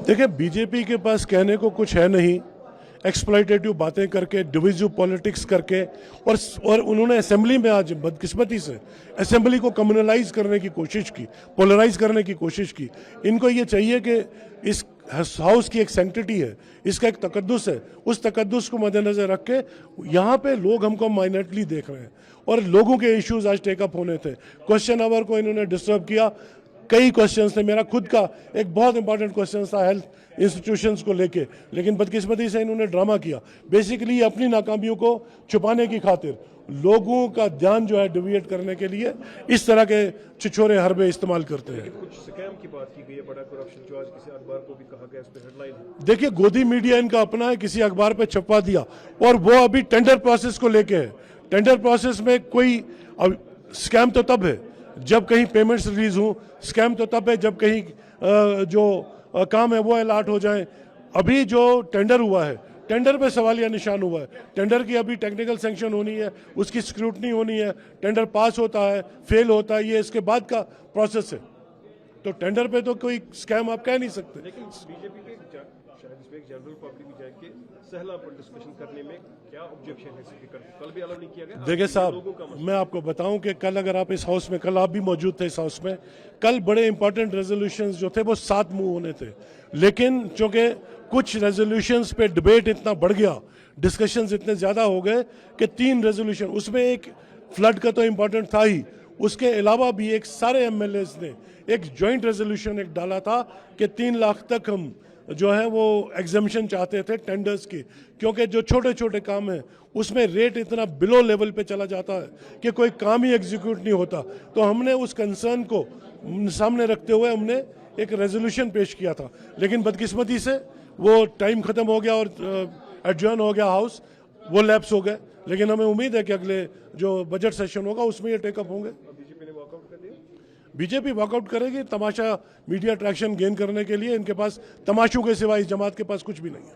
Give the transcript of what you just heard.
देखिए, बीजेपी के पास कहने को कुछ है नहीं, एक्सप्लॉइटेटिव बातें करके, डिविजिव पॉलिटिक्स करके, और उन्होंने असेंबली में आज बदकिस्मती से असेंबली को कम्युनलाइज करने की कोशिश की, पोलराइज करने की कोशिश की। इनको ये चाहिए कि इस हाउस की एक सैंक्टिटी है, इसका एक तकद्दुस है, उस तकद्दुस को मद्देनजर रख के यहाँ पे लोग हमको माइनॉरिटी देख रहे हैं और लोगों के इश्यूज आज टेकअप होने थे। क्वेश्चन आवर को इन्होंने डिस्टर्ब किया। कई क्वेश्चंस थे, मेरा खुद का एक बहुत इंपॉर्टेंट क्वेश्चन था हेल्थ इंस्टीट्यूशंस को लेके, लेकिन बदकिस्मती से इन्होंने ड्रामा किया। बेसिकली अपनी नाकामियों को छुपाने की खातिर लोगों का ध्यान जो है डिविएट करने के लिए इस तरह के छिछोरे हरबे इस्तेमाल करते हैं। कुछ स्कैम की बात की गई है, बड़ा करप्शन जो आज किसी अखबार को भी कहा गया, इस पे हेडलाइन है। देखिए, गोदी मीडिया इनका अपना है, किसी अखबार पे छपवा दिया और वो अभी टेंडर प्रोसेस को लेके है। टेंडर प्रोसेस में कोई स्कैम तो तब है जब कहीं पेमेंट्स रिलीज हों, स्कैम तो तब है जब कहीं जो काम है वो अलॉट हो जाए। अभी जो टेंडर हुआ है, टेंडर पे सवालिया निशान हुआ है। टेंडर की अभी टेक्निकल सैंक्शन होनी है, उसकी स्क्रूटनी होनी है, टेंडर पास होता है, फेल होता है, ये इसके बाद का प्रोसेस है। तो टेंडर पे तो कोई स्कैम आप कह नहीं सकते। लेकिन बीजेपी के शायद इसमें एक जनरल पब्लिक भी जाए कि सहला पर डिस्कशन करने में क्या ऑब्जेक्शन है, स्पीकर कल भी अलाउ नहीं किया गया। देखिए साहब, मैं आपको बताऊं कि कल अगर आप इस हाउस में, कल आप भी मौजूद थे इस हाउस में, कल बड़े इंपॉर्टेंट रेजोल्यूशंस जो थे वो 7 मूव होने थे, लेकिन चूंकि कुछ रेजोल्यूशंस पे डिबेट इतना बढ़ गया, डिस्कशंस इतने ज्यादा हो गए कि 3 रेजोल्यूशन, उसमें एक फ्लड का तो इंपॉर्टेंट था ही, उसके अलावा भी एक सारे एमएलएज ने एक ज्वाइंट रेजोल्यूशन एक डाला था कि 3 लाख तक हम जो है वो एग्जामिशन चाहते थे टेंडर्स की, क्योंकि जो छोटे छोटे काम हैं उसमें रेट इतना बिलो लेवल पे चला जाता है कि कोई काम ही एग्जीक्यूट नहीं होता। तो हमने उस कंसर्न को सामने रखते हुए हमने एक रेजोल्यूशन पेश किया था, लेकिन बदकिस्मती से वो टाइम खत्म हो गया और एडजर्न हो गया हाउस, वो लैप्स हो गए। लेकिन हमें उम्मीद है कि अगले जो बजट सेशन होगा उसमें ये टेकअप होंगे। बीजेपी ने वॉकआउट कर दिया। बीजेपी वॉकआउट करेगी तमाशा मीडिया अट्रैक्शन गेन करने के लिए। इनके पास तमाशों के सिवा इस जमात के पास कुछ भी नहीं है।